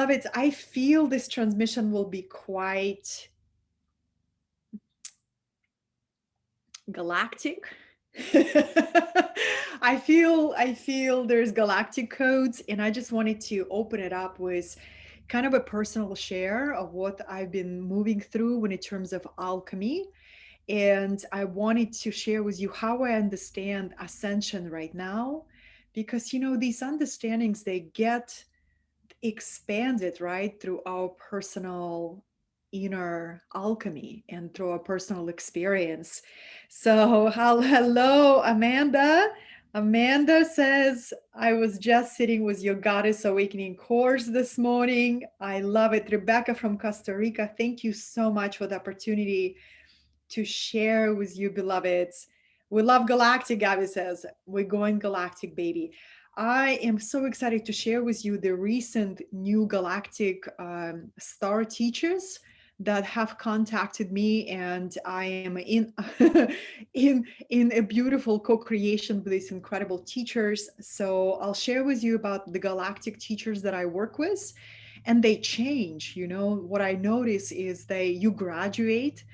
beloveds, I feel this transmission will be quite galactic. I feel there's galactic codes, and I just wanted to open it up with kind of a personal share of what I've been moving through when in terms of alchemy. And I wanted to share with you how I understand ascension right now, because these understandings, they get expanded, right, through our personal inner alchemy and through our personal experience. So hello, Amanda. Amanda says, I was just sitting with your Goddess Awakening course this morning. I love it. Rebecca from Costa Rica, thank you so much for the opportunity to share with you, beloveds. We love Galactic, Gabby says. We're going Galactic, baby. I am so excited to share with you the recent new Galactic star teachers that have contacted me, and I am in in a beautiful co-creation with these incredible teachers. So I'll share with you about the Galactic teachers that I work with, and they change. What I notice is you graduate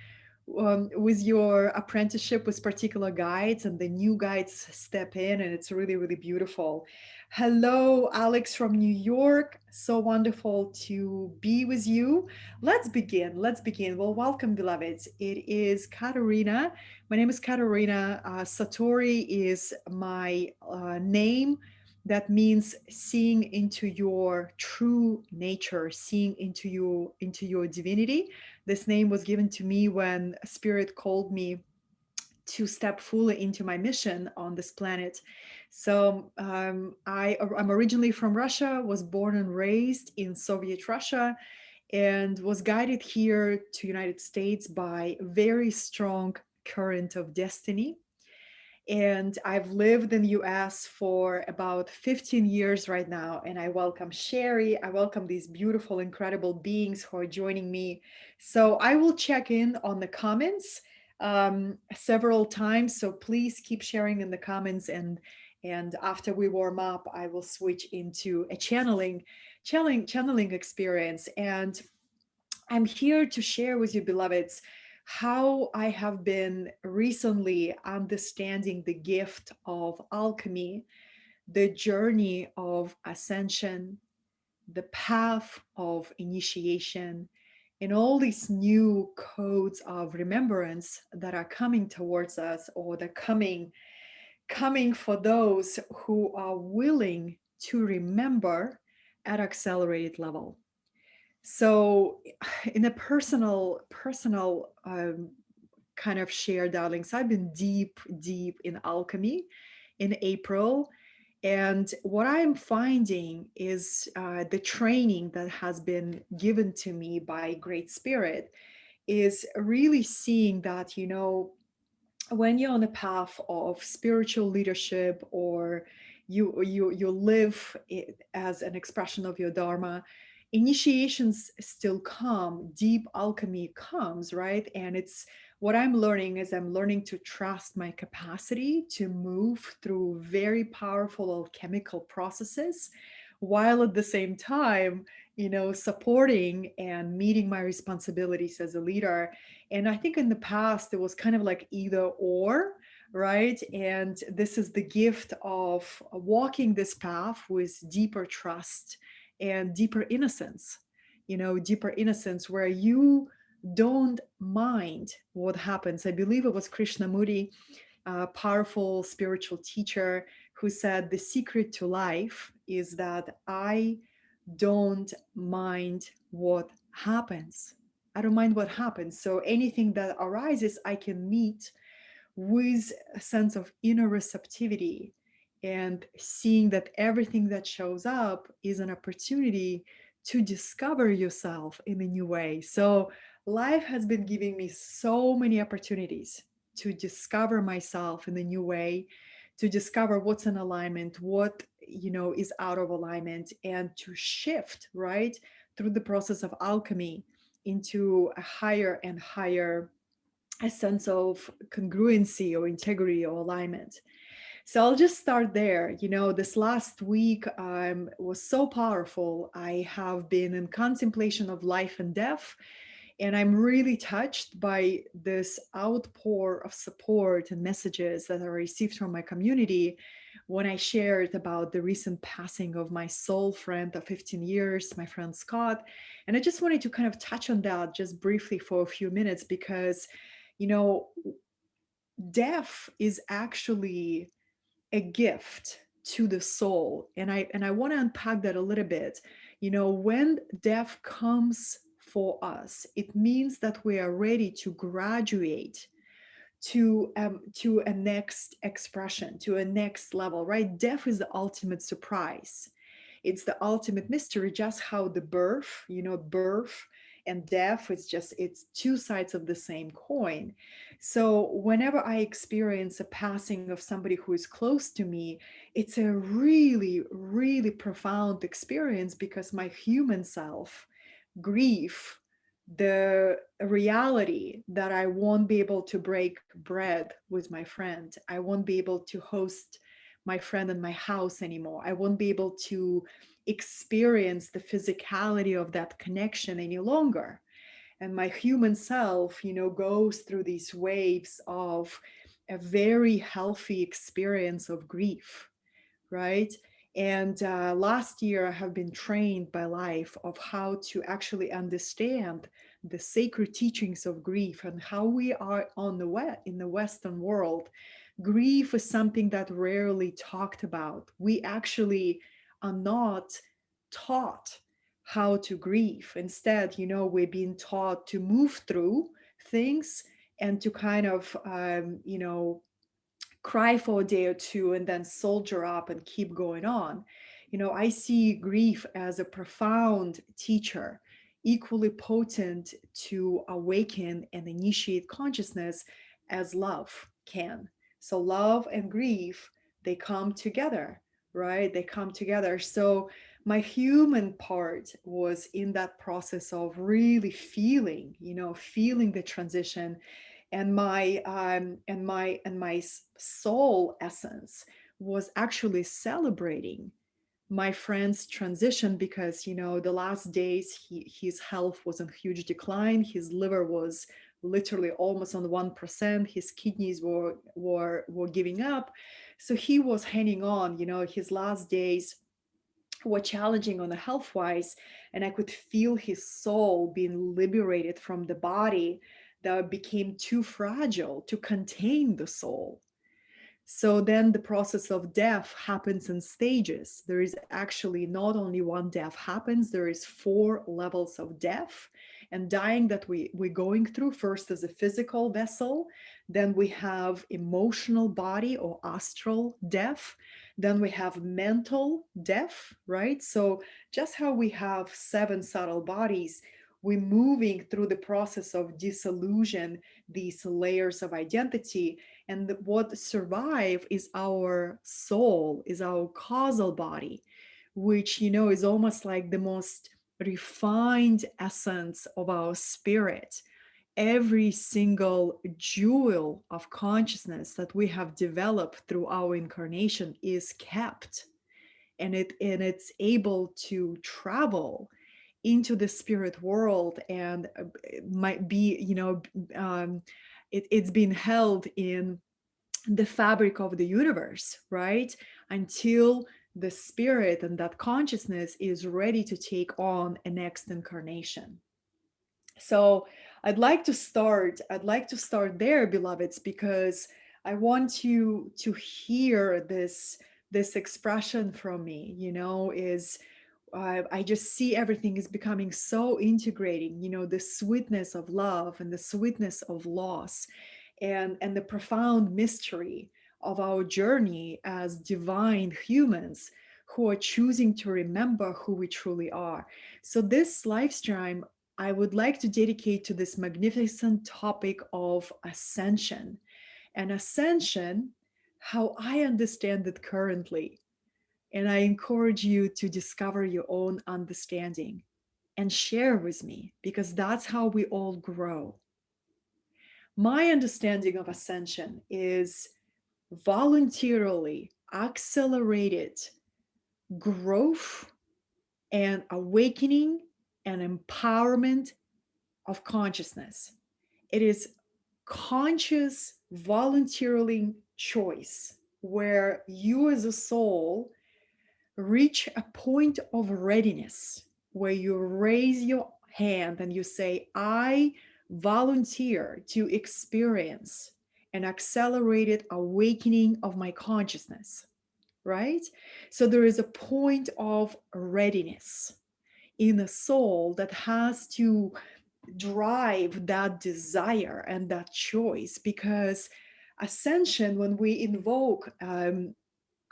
with your apprenticeship with particular guides, and the new guides step in, and it's really, really beautiful. Hello, Alex from New York. So wonderful to be with you. Let's begin. Let's begin. Well, welcome, beloveds. It is Katerina. My name is Katerina. Satori is my name. That means seeing into your true nature, seeing into your divinity. This name was given to me when Spirit called me to step fully into my mission on this planet. So I'm originally from Russia, was born and raised in Soviet Russia, and was guided here to United States by very strong current of destiny. And I've lived in the US for about 15 years right now. And I welcome Sherry. I welcome these beautiful, incredible beings who are joining me. So I will check in on the comments several times. So please keep sharing in the comments. And after we warm up, I will switch into a channeling experience. And I'm here to share with you, beloveds, how I have been recently understanding the gift of alchemy, the journey of ascension, the path of initiation, and all these new codes of remembrance that are coming towards us, or they're coming for those who are willing to remember at accelerated level. So, in a personal kind of share, darlings, I've been deep in alchemy in April. And what I'm finding is the training that has been given to me by Great Spirit is really seeing that, when you're on a path of spiritual leadership, or you live it as an expression of your dharma, initiations still come, deep alchemy comes, right? And it's what I'm learning is I'm learning to trust my capacity to move through very powerful alchemical processes, while at the same time, supporting and meeting my responsibilities as a leader. And I think in the past, it was kind of like either or, right? And this is the gift of walking this path with deeper trust and deeper innocence, deeper innocence where you don't mind what happens. I believe it was Krishnamurti, a powerful spiritual teacher, who said the secret to life is that I don't mind what happens. I don't mind what happens. So anything that arises, I can meet with a sense of inner receptivity, and seeing that everything that shows up is an opportunity to discover yourself in a new way. So life has been giving me so many opportunities to discover myself in a new way, to discover what's in alignment, what is out of alignment, and to shift, right, through the process of alchemy into a higher and higher a sense of congruency or integrity or alignment. So I'll just start there. This last week was so powerful. I have been in contemplation of life and death, and I'm really touched by this outpour of support and messages that I received from my community when I shared about the recent passing of my soul friend of 15 years, my friend Scott. And I just wanted to kind of touch on that just briefly for a few minutes because, you know, death is actually a gift to the soul, and I want to unpack that a little bit. When death comes for us, it means that we are ready to graduate to a next expression, to a next level, right? Death is the ultimate surprise. It's the ultimate mystery, just how the birth and death is just, it's two sides of the same coin. So whenever I experience a passing of somebody who is close to me, it's a really, really profound experience because my human self grief the reality that I won't be able to break bread with my friend. I won't be able to host my friend in my house anymore. I won't be able to experience the physicality of that connection any longer. And my human self, goes through these waves of a very healthy experience of grief, right? And last year, I have been trained by life of how to actually understand the sacred teachings of grief and how we are on the in the Western world. Grief is something that rarely talked about. We actually are not taught how to grieve. Instead, we're being taught to move through things and to kind of, cry for a day or two and then soldier up and keep going on. I see grief as a profound teacher, equally potent to awaken and initiate consciousness as love can. So, love and grief, they come together, right? They come together. So, my human part was in that process of really feeling the transition, and my soul essence was actually celebrating my friend's transition because the last days his health was in huge decline. His liver was literally almost on 1%. His kidneys were giving up, so he was hanging on. His last days were challenging on the health wise, and I could feel his soul being liberated from the body that became too fragile to contain the soul. So then the process of death happens in stages. There is actually not only one death happens, there is 4 levels of death and dying that we're going through. First is a physical vessel, then we have emotional body or astral death, then we have mental death, right? So just how we have 7 subtle bodies, we're moving through the process of disillusion, these layers of identity, and what survive is our soul, is our causal body, which is almost like the most refined essence of our spirit. Every single jewel of consciousness that we have developed through our incarnation is kept, and it's able to travel into the spirit world, and it might be, it's been held in the fabric of the universe, right? Until the spirit and that consciousness is ready to take on a next incarnation. So I'd like to start there, beloveds, because I want you to hear this expression from me, is I just see everything is becoming so integrating, the sweetness of love and the sweetness of loss, and the profound mystery of our journey as divine humans who are choosing to remember who we truly are. So this live stream I would like to dedicate to this magnificent topic of ascension. And ascension, how I understand it currently. And I encourage you to discover your own understanding and share with me, because that's how we all grow. My understanding of ascension is voluntarily accelerated growth and awakening and empowerment of consciousness. It is conscious, voluntarily choice where you as a soul reach a point of readiness where you raise your hand and you say, I volunteer to experience an accelerated awakening of my consciousness, right? So there is a point of readiness in a soul that has to drive that desire and that choice, because ascension, when we invoke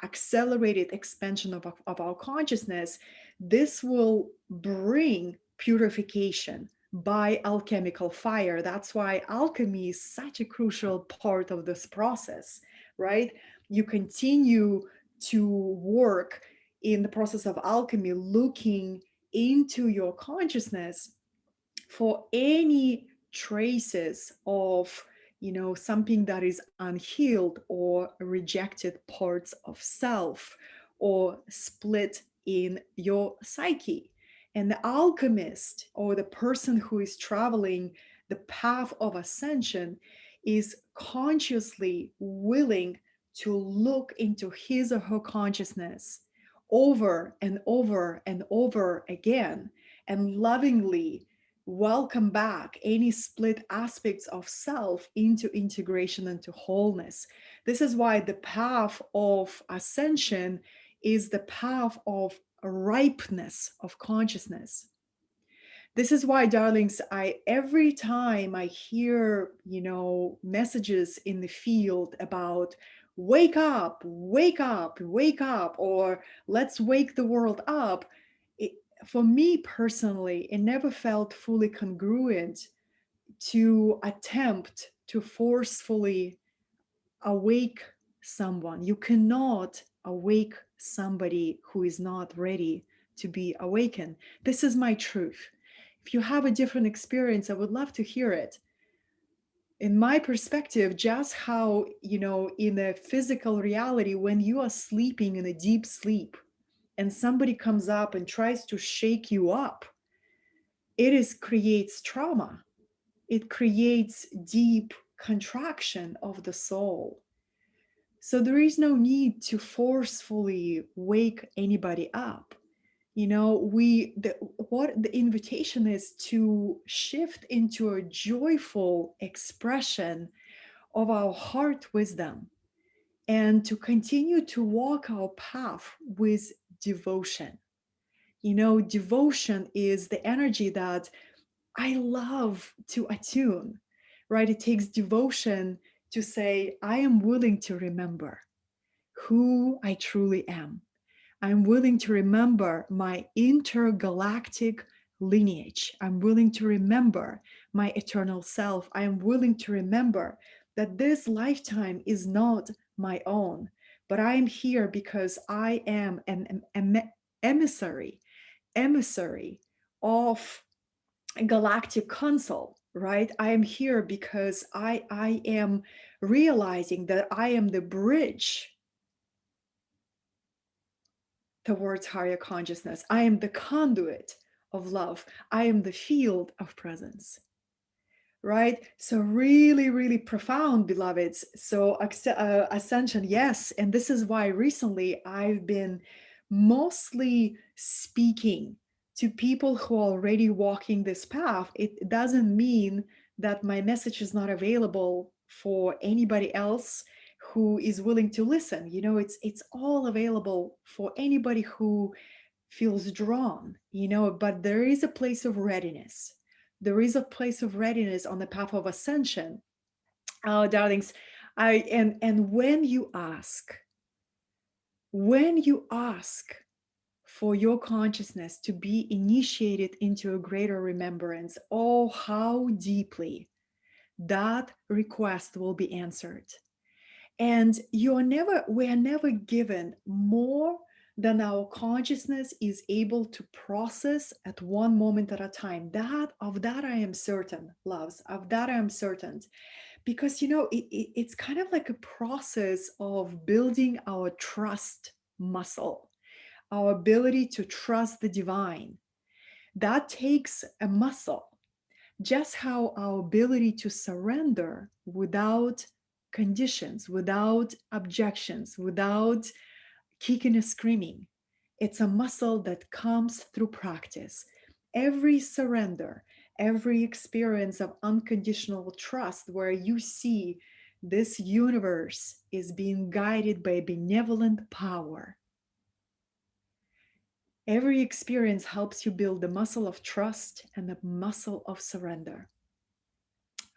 accelerated expansion of our consciousness, this will bring purification by alchemical fire. That's why alchemy is such a crucial part of this process, right? You continue to work in the process of alchemy, looking into your consciousness for any traces of, something that is unhealed or rejected parts of self or split in your psyche. And the alchemist, or the person who is traveling the path of ascension, is consciously willing to look into his or her consciousness over and over and over again, and lovingly welcome back any split aspects of self into integration, into wholeness. This is why the path of ascension is the path of ripeness of consciousness. This is why, darlings, I every time I hear, messages in the field about wake up, wake up, wake up, or let's wake the world up, it, for me personally, it never felt fully congruent to attempt to forcefully awake someone. You cannot awake somebody who is not ready to be awakened. This is my truth. If you have a different experience, I would love to hear it. In my perspective, just how, in a physical reality, when you are sleeping in a deep sleep and somebody comes up and tries to shake you up, creates trauma. It creates deep contraction of the soul. So there is no need to forcefully wake anybody up. What the invitation is to shift into a joyful expression of our heart wisdom, and to continue to walk our path with devotion. Devotion is the energy that I love to attune, right? It takes devotion to say, I am willing to remember who I truly am. I'm willing to remember my intergalactic lineage. I'm willing to remember my eternal self. I am willing to remember that this lifetime is not my own, but I am here because I am an emissary of galactic council, right? I am here because I am realizing that I am the bridge towards higher consciousness. I am the conduit of love. I am the field of presence, right? So really, really profound, beloveds. So ascension, yes. And this is why recently I've been mostly speaking to people who are already walking this path. It doesn't mean that my message is not available for anybody else who is willing to listen. It's all available for anybody who feels drawn, but there is a place of readiness. There is a place of readiness on the path of ascension. Oh, darlings, and when you ask for your consciousness to be initiated into a greater remembrance, oh, how deeply that request will be answered. And we are never given more than our consciousness is able to process at one moment at a time. That I am certain, loves, of that I am certain. Because it's kind of like a process of building our trust muscle, our ability to trust the divine. That takes a muscle, just how our ability to surrender without conditions, without objections, without kicking and screaming. It's a muscle that comes through practice. Every surrender, every experience of unconditional trust, where you see this universe is being guided by a benevolent power. Every experience helps you build the muscle of trust and the muscle of surrender.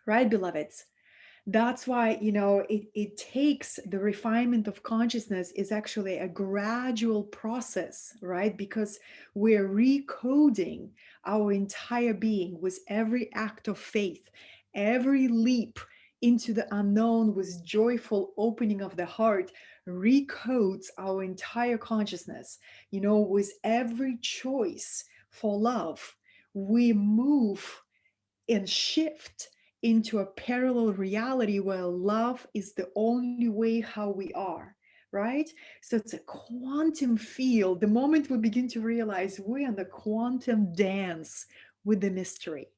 Right, beloveds? That's why it takes the refinement of consciousness is actually a gradual process, right? Because we're recoding our entire being with every act of faith, every leap into the unknown with joyful opening of the heart recodes our entire consciousness. With every choice for love, we move and shift into a parallel reality where love is the only way how we are, right? So it's a quantum field. The moment we begin to realize we're in the quantum dance with the mystery.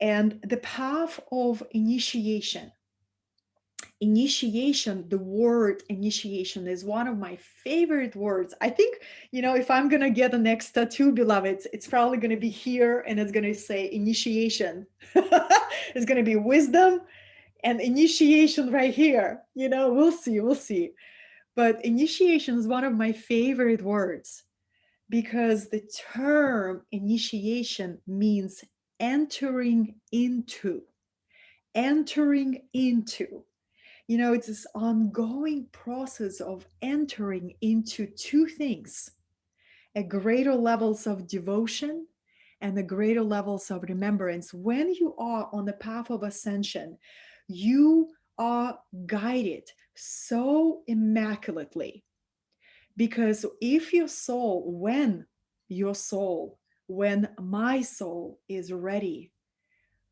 And the path of initiation, the word initiation is one of my favorite words. I think, if I'm going to get the next tattoo, beloveds, it's probably going to be here and it's going to say initiation. It's going to be wisdom and initiation right here. We'll see. But initiation is one of my favorite words because the term initiation means entering into, entering into. It's this ongoing process of entering into two things: a greater levels of devotion and the greater levels of remembrance. When you are on the path of ascension, you are guided so immaculately, because if when my soul is ready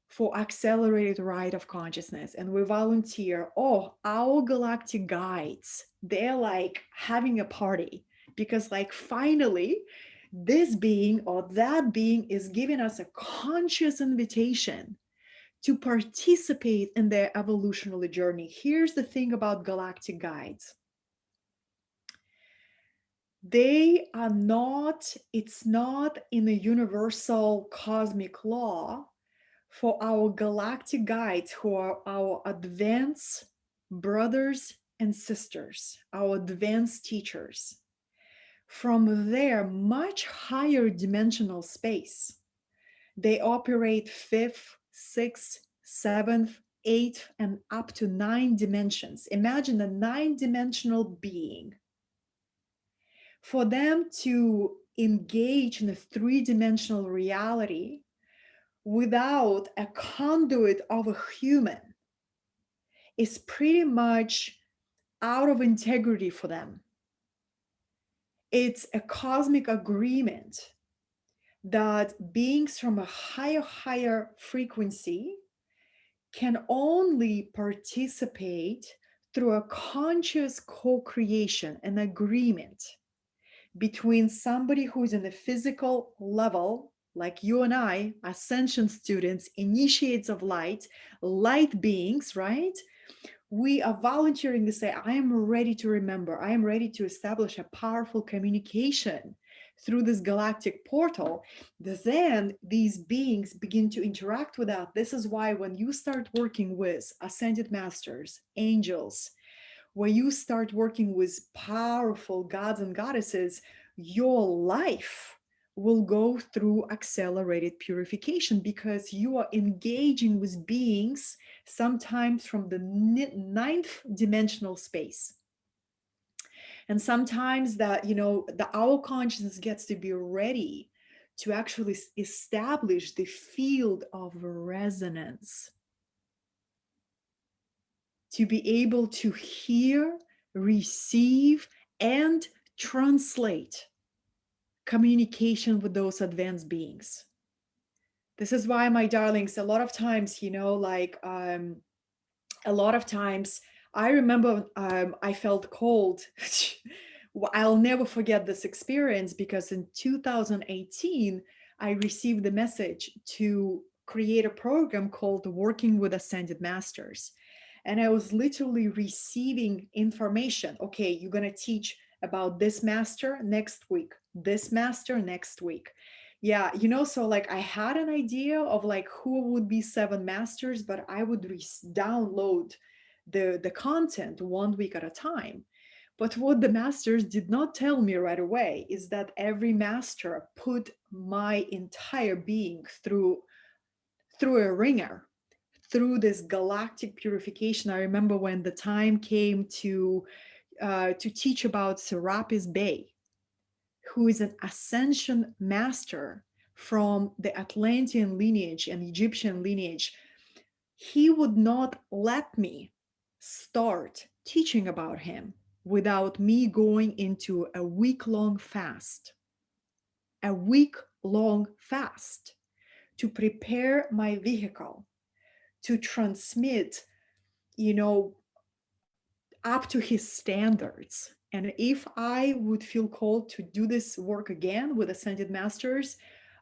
for accelerated ride of consciousness and we volunteer, our galactic guides, they're like having a party, because like finally this being or that being is giving us a conscious invitation to participate in their evolutionary journey. Here's the thing about galactic guides: it's not in a universal cosmic law for our galactic guides, who are our advanced brothers and sisters, our advanced teachers, from their much higher dimensional space. They operate fifth, sixth, seventh, eighth, and up to 9 dimensions. Imagine a 9-dimensional being. For them to engage in a 3-dimensional reality without a conduit of a human is pretty much out of integrity for them. It's a cosmic agreement that beings from a higher frequency can only participate through a conscious co-creation, an agreement between somebody who's in the physical level, like you and I, ascension students, initiates of light, light beings, right? We are volunteering to say, I am ready to remember. I am ready to establish a powerful communication through this galactic portal. Then these beings begin to interact with us. This is why when you start working with ascended masters, angels, where you start working with powerful gods and goddesses, your life will go through accelerated purification, because you are engaging with beings sometimes from the 9th dimensional space. And sometimes our consciousness gets to be ready to actually establish the field of resonance, to be able to hear, receive, and translate communication with those advanced beings. This is why, my darlings, a lot of times, a lot of times I remember I felt cold. I'll never forget this experience because in 2018, I received the message to create a program called Working with Ascended Masters. And I was literally receiving information. Okay, you're going to teach about this master next week, this master next week. Yeah, so like I had an idea of like who would be seven masters, but I would download the content 1 week at a time. But what the masters did not tell me right away is that every master put my entire being through a ringer, through this galactic purification. I remember when the time came to teach about Serapis Bey, who is an Ascension master from the Atlantean lineage and Egyptian lineage. He would not let me start teaching about him without me going into a week-long fast. A week-long fast to prepare my vehicle to transmit, you know, up to his standards. And if I would feel called to do this work again with Ascended Masters,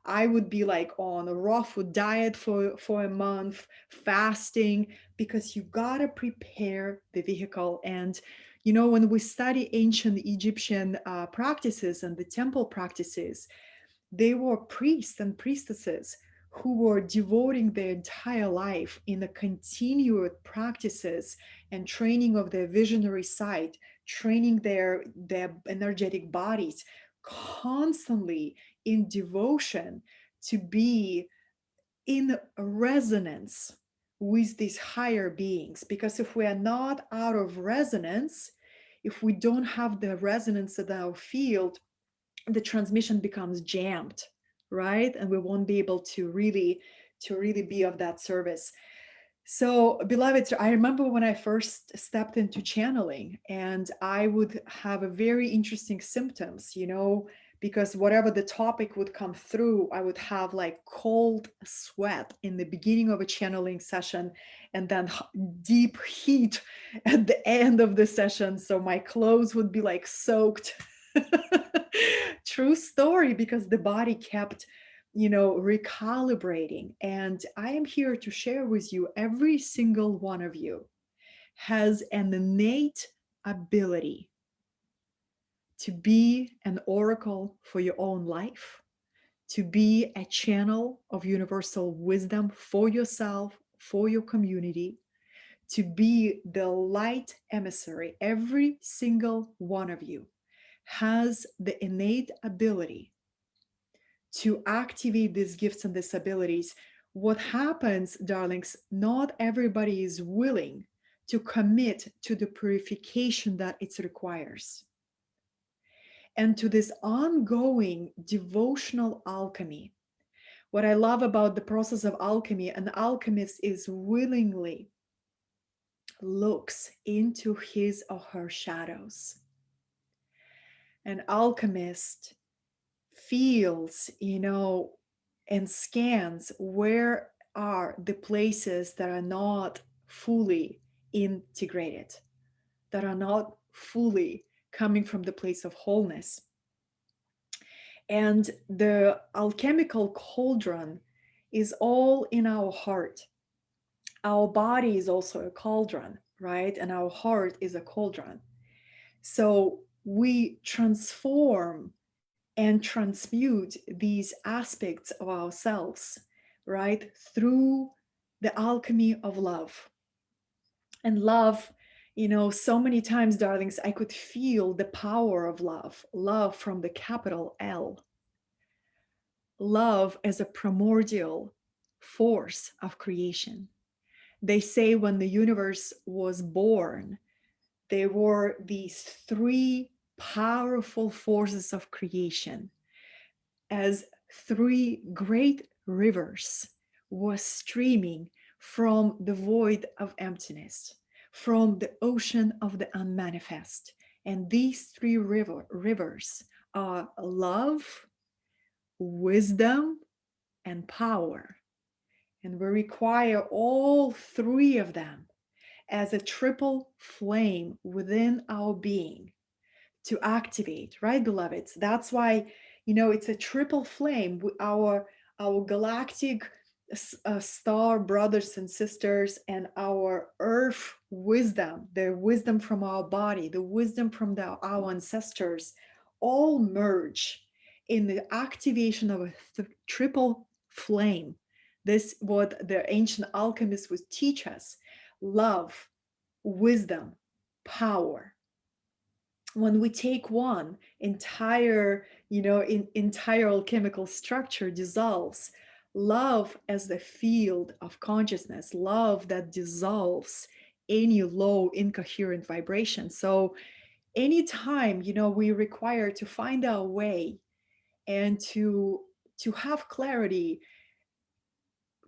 I would be like on a raw food diet for a month, fasting, because you gotta prepare the vehicle. And when we study ancient Egyptian practices and the temple practices, they were priests and priestesses who were devoting their entire life in the continued practices and training of their visionary sight, training their energetic bodies constantly in devotion to be in resonance with these higher beings. Because if we are not out of resonance, if we don't have the resonance in our field, the transmission becomes jammed, right? And we won't be able to really be of that service. So, beloveds, I remember when I first stepped into channeling, and I would have a very interesting symptoms, because whatever the topic would come through, I would have like cold sweat in the beginning of a channeling session, and then deep heat at the end of the session. So my clothes would be like soaked. True story, because the body kept recalibrating. And I am here to share with you, every single one of you has an innate ability to be an oracle for your own life, to be a channel of universal wisdom for yourself, for your community, to be the light emissary. Every single one of you has the innate ability to activate these gifts and these abilities. What happens, darlings, not everybody is willing to commit to the purification that it requires and to this ongoing devotional alchemy. What I love about the process of alchemy, an alchemist is willingly looks into his or her shadows. An alchemist feels, and scans where are the places that are not fully integrated, that are not fully coming from the place of wholeness. And the alchemical cauldron is all in our heart. Our body is also a cauldron, right? And our heart is a cauldron. So we transform and transmute these aspects of ourselves, right, through the alchemy of love. And love, so many times, darlings, I could feel the power of love from the capital L. Love as a primordial force of creation. They say when the universe was born, there were these three powerful forces of creation, as three great rivers was streaming from the void of emptiness, from the ocean of the unmanifest, And these three rivers are love, wisdom, and power. And we require all three of them as a triple flame within our being to activate, right, beloveds? That's why, it's a triple flame. Our galactic star brothers and sisters, and our earth wisdom, the wisdom from our body, the wisdom from our ancestors, all merge in the activation of a triple flame. This what the ancient alchemists would teach us: love, wisdom, power. When we take one, entire alchemical structure dissolves. Love as the field of consciousness, love that dissolves any low incoherent vibration. So anytime, we require to find our way and to have clarity,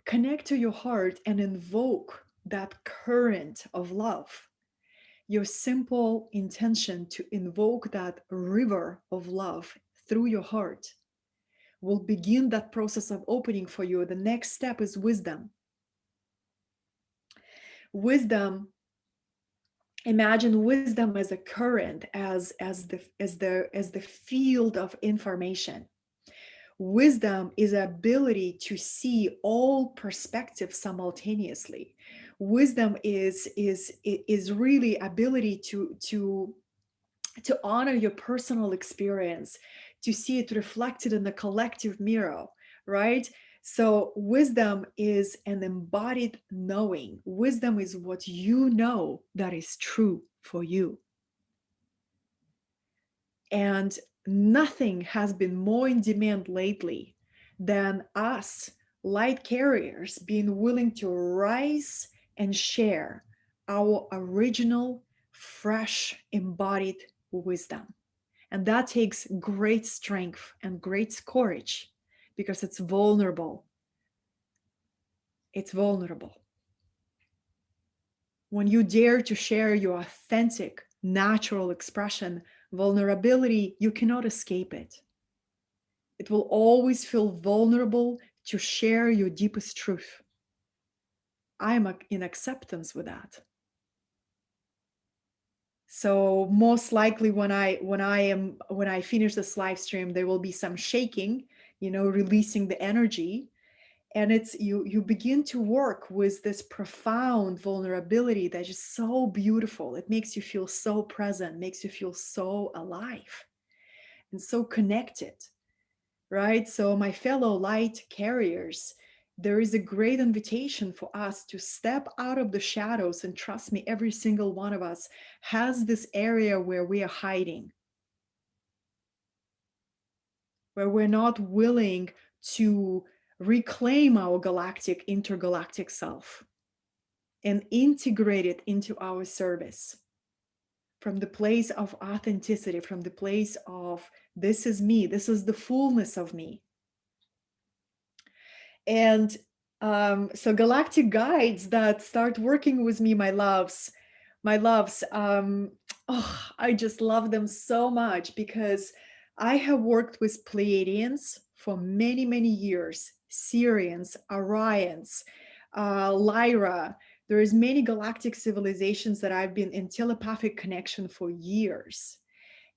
connect to your heart and invoke that current of love. Your simple intention to invoke that river of love through your heart will begin that process of opening for you. The next step is wisdom. Wisdom, imagine wisdom as a current, as the field of information. Wisdom is ability to see all perspectives simultaneously. Wisdom is really ability to honor your personal experience, to see it reflected in the collective mirror, right? So, wisdom is an embodied knowing. Wisdom is what you know that is true for you. And nothing has been more in demand lately than us, light carriers, being willing to rise and share our original, fresh, embodied wisdom. And that takes great strength and great courage because it's vulnerable. It's vulnerable. When you dare to share your authentic, natural expression, vulnerability, you cannot escape it. It will always feel vulnerable to share your deepest truth. I am in acceptance with that. So most likely when I finish this live stream, there will be some shaking, releasing the energy. And it's you begin to work with this profound vulnerability that is so beautiful. It makes you feel so present, makes you feel so alive and so connected, right? So my fellow light carriers, there is a great invitation for us to step out of the shadows. And trust me, every single one of us has this area where we are hiding, where we're not willing to reclaim our galactic, intergalactic self and integrate it into our service from the place of authenticity, from the place of this is me, this is the fullness of me. And so galactic guides that start working with me, my loves, I just love them so much because I have worked with Pleiadians for many, many years, Syrians, Orions, Lyra. There is many galactic civilizations that I've been in telepathic connection for years.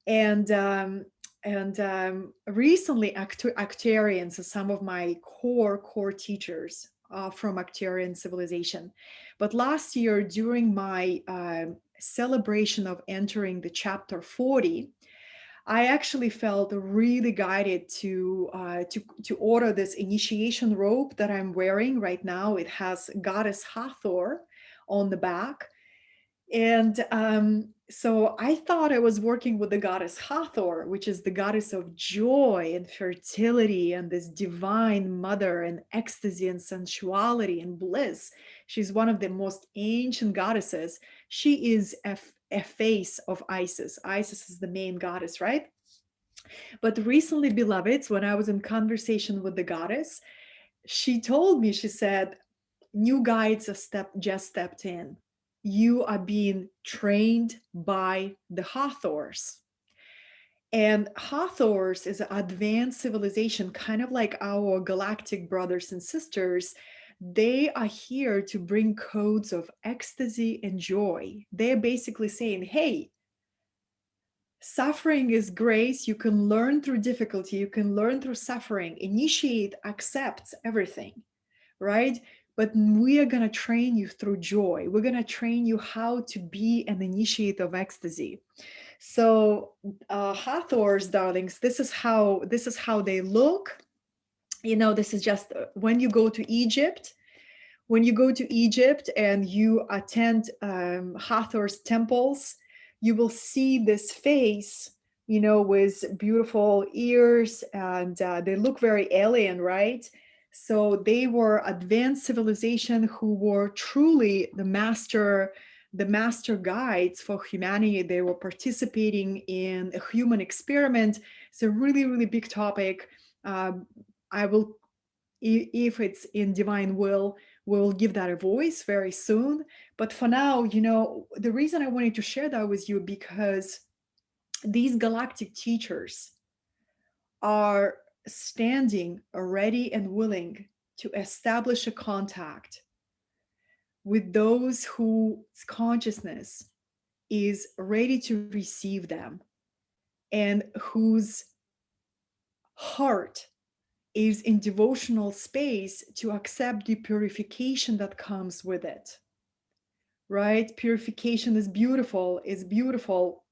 And recently, Actarians are some of my core teachers from Actarian civilization. But last year, during my celebration of entering the chapter 40, I actually felt really guided to order this initiation robe that I'm wearing right now. It has Goddess Hathor on the back. And so I thought I was working with the goddess Hathor, which is the goddess of joy and fertility and this divine mother and ecstasy and sensuality and bliss. She's one of the most ancient goddesses. She is a face of Isis. Isis is the main goddess, right? But recently, beloveds, when I was in conversation with the goddess, she told me, she said, new guides have just stepped in. you are being trained by the Hathors. And Hathors is an advanced civilization, kind of like our galactic brothers and sisters. They are here to bring codes of ecstasy and joy. They're basically saying, hey, suffering is grace. You can learn through difficulty, you can learn through suffering. Initiate accepts everything, right? But we are going to train you through joy. We're going to train you how to be an initiate of ecstasy. So Hathors, darlings, this is how they look. This is just when you go to Egypt. When you go to Egypt and you attend Hathor's temples, you will see this face, with beautiful ears, and they look very alien, right? So they were advanced civilization who were truly the master guides for humanity. They were participating in a human experiment. It's a really, really big topic. I will, if it's in divine will, we'll give that a voice very soon. But for now, the reason I wanted to share that with you, because these galactic teachers are standing ready and willing to establish a contact with those whose consciousness is ready to receive them, and whose heart is in devotional space to accept the purification that comes with it. Right? Purification is beautiful. It's beautiful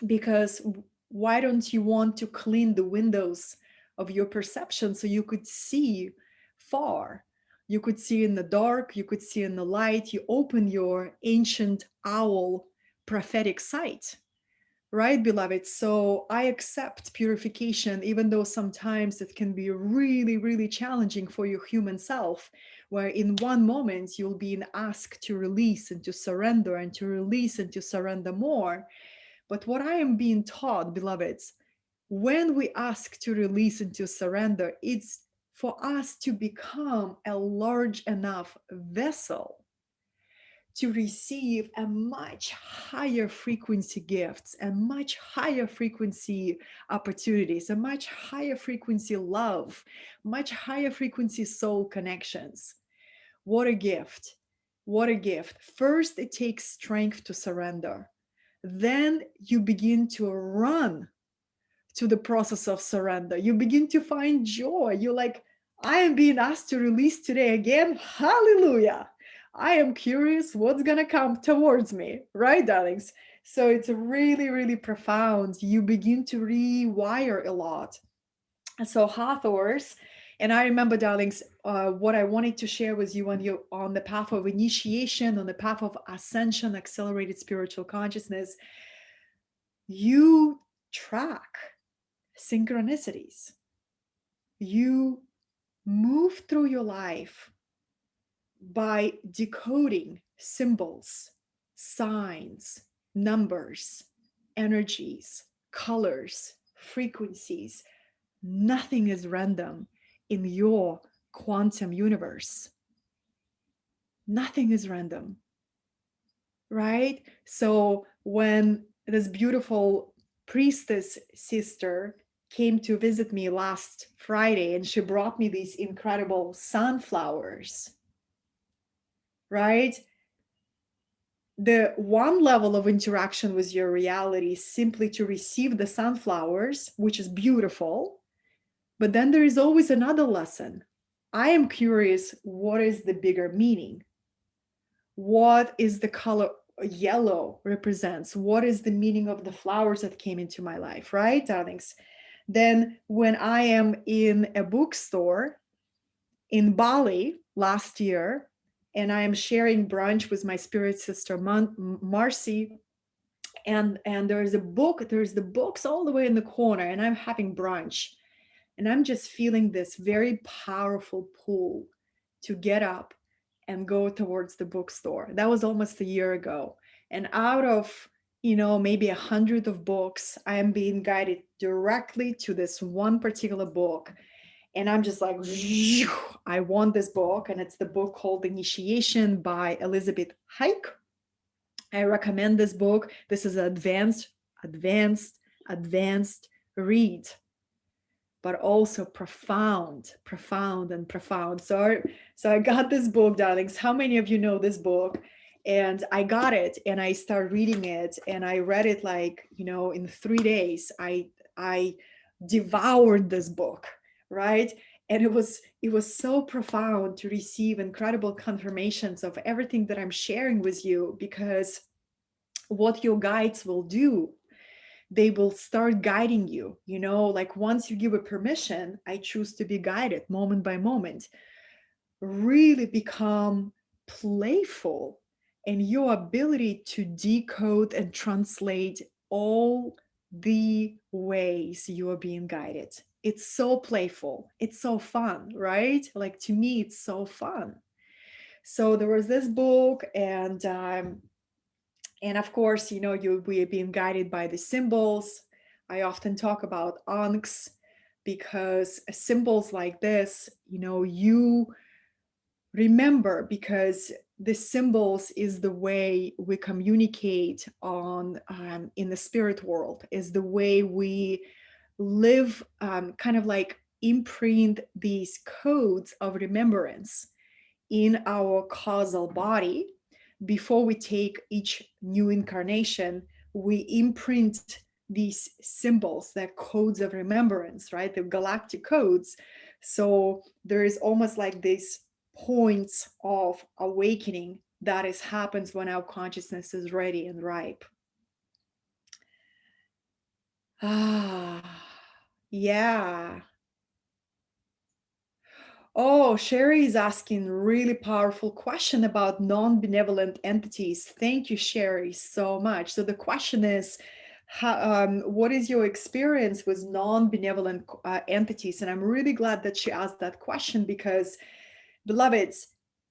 because why don't you want to clean the windows of your perception so you could see far? You could see in the dark, you could see in the light. You open your ancient owl prophetic sight. Right, beloved? So I accept purification, even though sometimes it can be really, really challenging for your human self, where in one moment you'll be asked to release and to surrender and to release and to surrender more. But what I am being taught, beloveds, when we ask to release and to surrender, it's for us to become a large enough vessel to receive a much higher frequency gifts and much higher frequency opportunities, a much higher frequency love, much higher frequency soul connections. What a gift. What a gift. First, it takes strength to surrender. Then you begin to run to the process of surrender. You begin to find joy. You're like, I am being asked to release today again. Hallelujah. I am curious what's going to come towards me, right, darlings? So it's really, really profound. You begin to rewire a lot. So Hathors, and I remember, darlings, what I wanted to share with you on the path of initiation, on the path of ascension, accelerated spiritual consciousness. You track synchronicities. You move through your life by decoding symbols, signs, numbers, energies, colors, frequencies. Nothing is random in your quantum universe. Nothing is random, right? So when this beautiful priestess sister came to visit me last Friday, and she brought me these incredible sunflowers, right? The one level of interaction with your reality is simply to receive the sunflowers, which is beautiful. But then there is always another lesson. I am curious, what is the bigger meaning? What is the color yellow represents? What is the meaning of the flowers that came into my life, right, darlings? Then when I am in a bookstore in Bali last year, and I am sharing brunch with my spirit sister Marcy, and there's the books all the way in the corner, and I'm having brunch, and I'm just feeling this very powerful pull to get up and go towards the bookstore. That was almost a year ago. And out of, maybe 100 of books, I am being guided directly to this one particular book. And I'm just like, I want this book. And it's the book called Initiation by Elizabeth Hike. I recommend this book. This is an advanced read, but also profound. So I got this book, darlings. How many of you know this book? And I got it and I started reading it, and I read it like, in 3 days. I devoured this book, right? And it was so profound to receive incredible confirmations of everything that I'm sharing with you, because what your guides will do, they will start guiding you, like once you give a permission, I choose to be guided moment by moment, really become playful in your ability to decode and translate all the ways you are being guided. It's so playful, it's so fun, right? Like, to me, it's so fun. So there was this book, and of course, we are being guided by the symbols. I often talk about ankhs, because symbols like this, you remember, because the symbols is the way we communicate on in the spirit world, is the way we live, kind of like imprint these codes of remembrance in our causal body. Before we take each new incarnation, we imprint these symbols, that codes of remembrance, right? The galactic codes. So there is almost like these points of awakening that is happens when our consciousness is ready and ripe. Ah, yeah. Oh, Sherry is asking really powerful question about non-benevolent entities. Thank you, Sherry, so much. So the question is, what is your experience with non-benevolent entities? And I'm really glad that she asked that question, because, beloveds,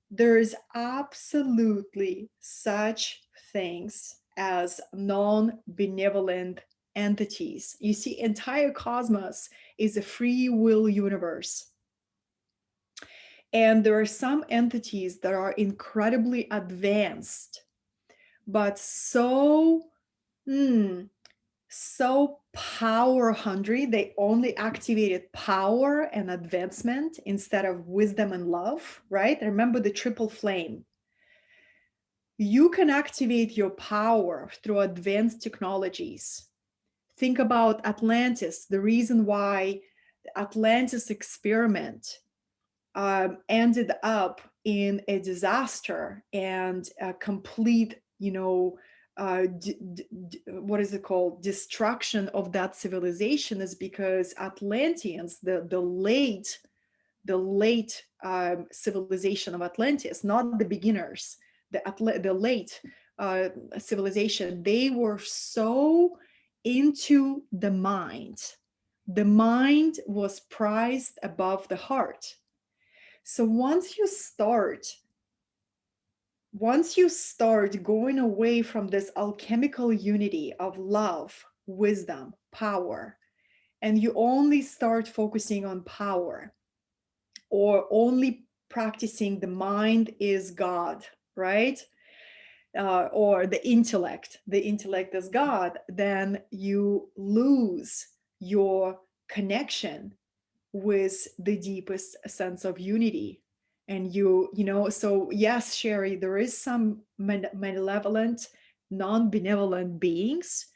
there's absolutely such things as non-benevolent entities. You see, entire cosmos is a free will universe. And there are some entities that are incredibly advanced, but so power hungry. They only activated power and advancement instead of wisdom and love, right? Remember the triple flame. You can activate your power through advanced technologies. Think about Atlantis. The reason why the Atlantis experiment ended up in a disaster and a complete, what is it called? Destruction of that civilization, is because Atlanteans, the late civilization of Atlantis, not the beginners, the late civilization, they were so into the mind. The mind was prized above the heart. So once you start going away from this alchemical unity of love, wisdom, power, and you only start focusing on power, or only practicing the mind is God, right? Or the intellect is God, then you lose your connection with the deepest sense of unity. And so yes, Sherry, there is some malevolent, non-benevolent beings,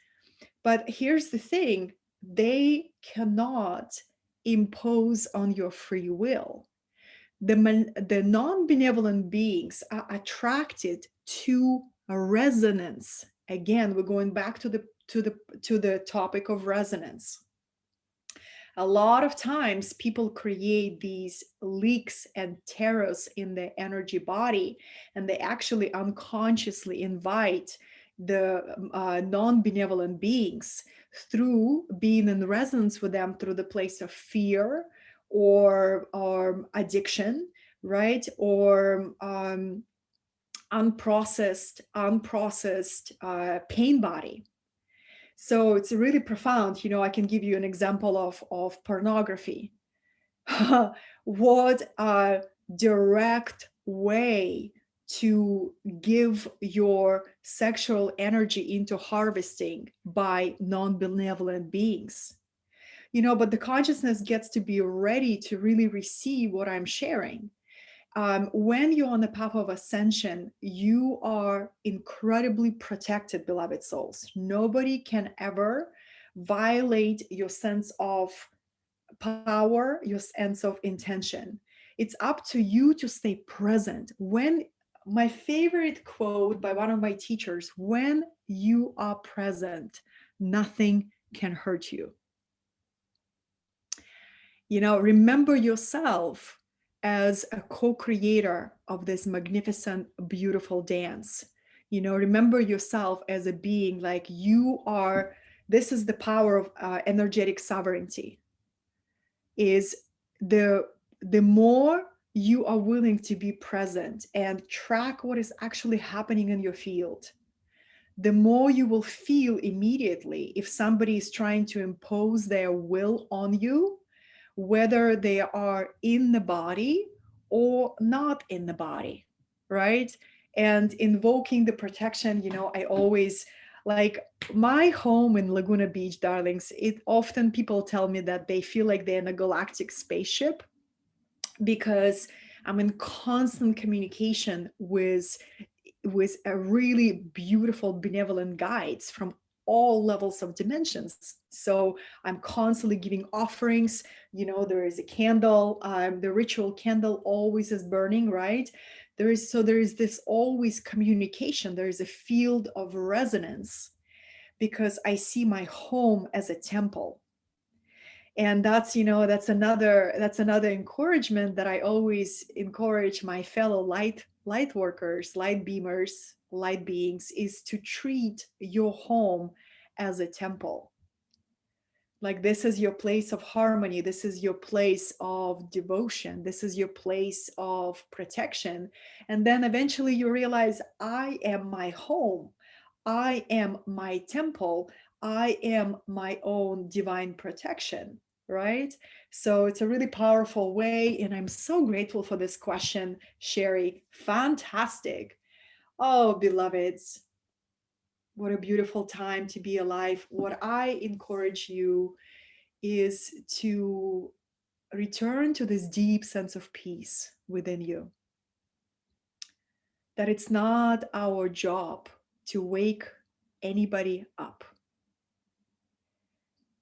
but here's the thing: they cannot impose on your free will. The non-benevolent beings are attracted to a resonance. Again, we're going back to the topic of resonance. A lot of times people create these leaks and tears in the energy body, and they actually unconsciously invite the non-benevolent beings through being in resonance with them through the place of fear or addiction, right? Or unprocessed pain body. So it's really profound. I can give you an example of pornography. What a direct way to give your sexual energy into harvesting by non-benevolent beings. But the consciousness gets to be ready to really receive what I'm sharing. When you're on the path of ascension, you are incredibly protected, beloved souls. Nobody can ever violate your sense of power, your sense of intention. It's up to you to stay present. When my favorite quote by one of my teachers, when you are present, nothing can hurt you. Remember yourself as a co-creator of this magnificent, beautiful dance. Remember yourself as a being, like you are. This is the power of energetic sovereignty. Is the more you are willing to be present and track what is actually happening in your field, the more you will feel immediately if somebody is trying to impose their will on you, whether they are in the body or not in the body, right? And invoking the protection, I always like my home in Laguna Beach, darlings. It often people tell me that they feel like they're in a galactic spaceship because I'm in constant communication with a really beautiful benevolent guides from all levels of dimensions. So I'm constantly giving offerings. There is a candle, the ritual candle always is burning, right? There is this always communication. There is a field of resonance because I see my home as a temple. And that's another encouragement that I always encourage my fellow light workers, light beamers, light beings, is to treat your home as a temple. Like, this is your place of harmony, this is your place of devotion, this is your place of protection. And then eventually you realize, I am my home, I am my temple, I am my own divine protection, right? So it's a really powerful way, and I'm so grateful for this question, Sherry. Fantastic. Oh, beloveds, what a beautiful time to be alive. What I encourage you is to return to this deep sense of peace within you. That it's not our job to wake anybody up.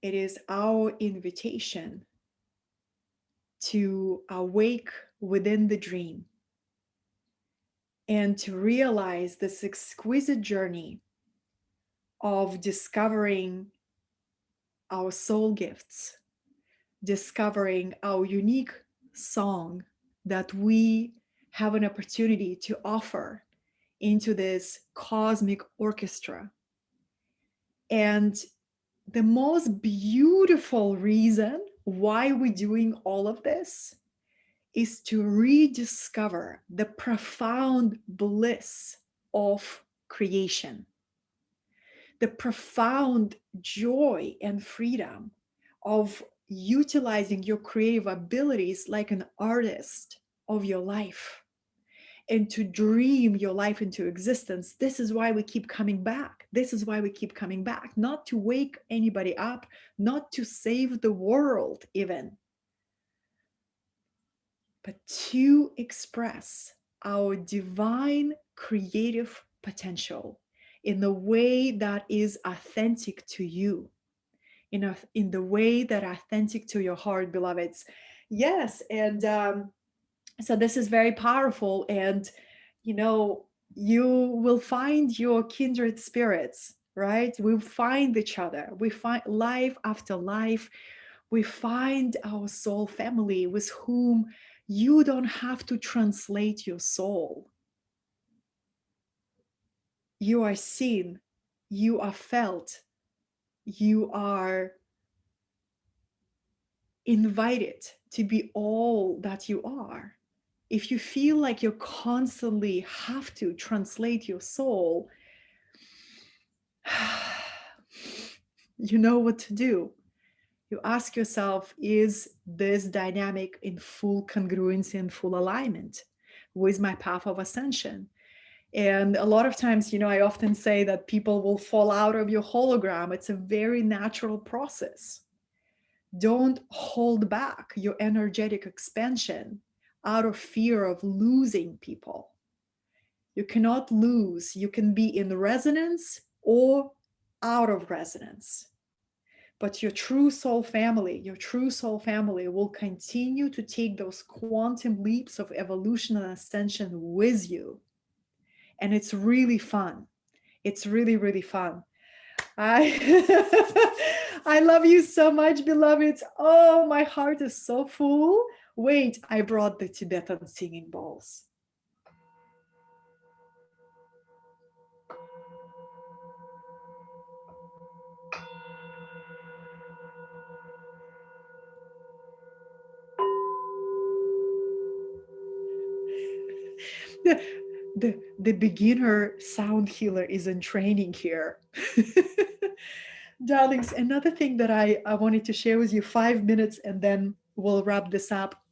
It is our invitation to awake within the dream and to realize this exquisite journey of discovering our soul gifts, discovering our unique song that we have an opportunity to offer into this cosmic orchestra. And the most beautiful reason why we're doing all of this is to rediscover the profound bliss of creation, the profound joy and freedom of utilizing your creative abilities like an artist of your life, and to dream your life into existence. This is why we keep coming back. This is why we keep coming back, not to wake anybody up, not to save the world even, but to express our divine creative potential in the way that is authentic to you, in the way that authentic to your heart, beloveds. Yes, and so this is very powerful, and you will find your kindred spirits, right? We'll find each other. We find life after life. We find our soul family with whom you don't have to translate your soul. You are seen, you are felt, you are invited to be all that you are. If you feel like you constantly have to translate your soul, you know what to do. You ask yourself, is this dynamic in full congruency and full alignment with my path of ascension? And a lot of times, I often say that people will fall out of your hologram. It's a very natural process. Don't hold back your energetic expansion out of fear of losing people. You cannot lose. You can be in resonance or out of resonance. But your true soul family will continue to take those quantum leaps of evolution and ascension with you. And it's really fun. It's really, really fun. I I love you so much, beloveds. Oh, my heart is so full. Wait, I brought the Tibetan singing bowls. The beginner sound healer is in training here. Darlings, another thing that I wanted to share with you, 5 minutes, and then we'll wrap this up.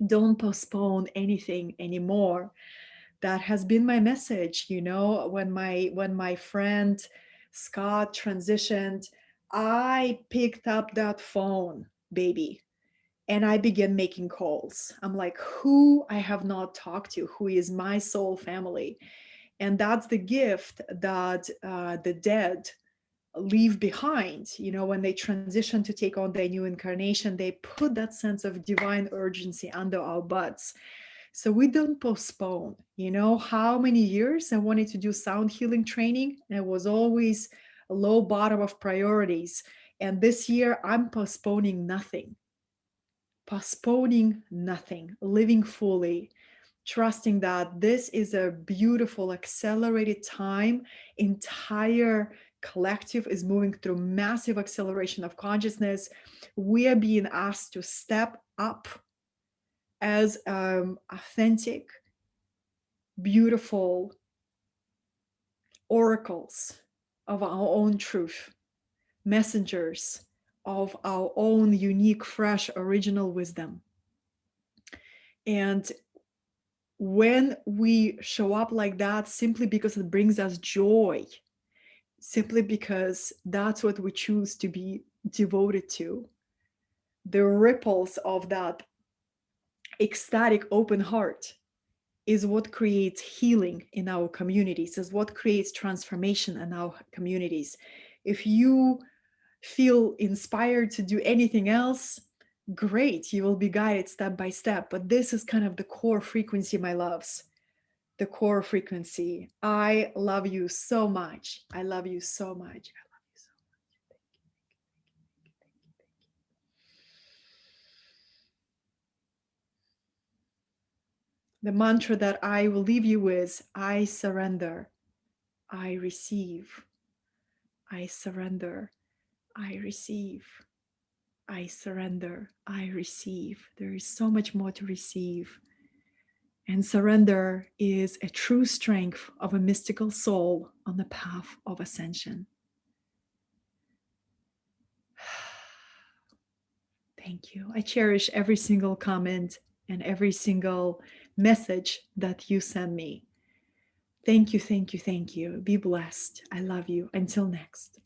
Don't postpone anything anymore. That has been my message. When my friend Scott transitioned, I picked up that phone, baby, and I began making calls. I'm like, who I have not talked to, who is my soul family. And that's the gift that the dead leave behind. When they transition to take on their new incarnation, they put that sense of divine urgency under our butts. So we don't postpone. How many years I wanted to do sound healing training, and it was always a low bottom of priorities. And this year I'm postponing nothing. Postponing nothing, living fully, trusting that this is a beautiful accelerated time. Entire collective is moving through massive acceleration of consciousness. We are being asked to step up as authentic, beautiful oracles of our own truth, messengers of our own unique, fresh, original wisdom. And when we show up like that, simply because it brings us joy, simply because that's what we choose to be devoted to, the ripples of that ecstatic open heart is what creates healing in our communities, is what creates transformation in our communities. If you feel inspired to do anything else, great, you will be guided step by step. But this is kind of the core frequency, my loves. The core frequency. I love you so much. I love you so much. I love you so much. The mantra that I will leave you with: I surrender, I receive. I surrender, I receive. I surrender, I receive. There is so much more to receive. And surrender is a true strength of a mystical soul on the path of ascension. Thank you. I cherish every single comment and every single message that you send me. Thank you, thank you, thank you. Be blessed. I love you. Until next.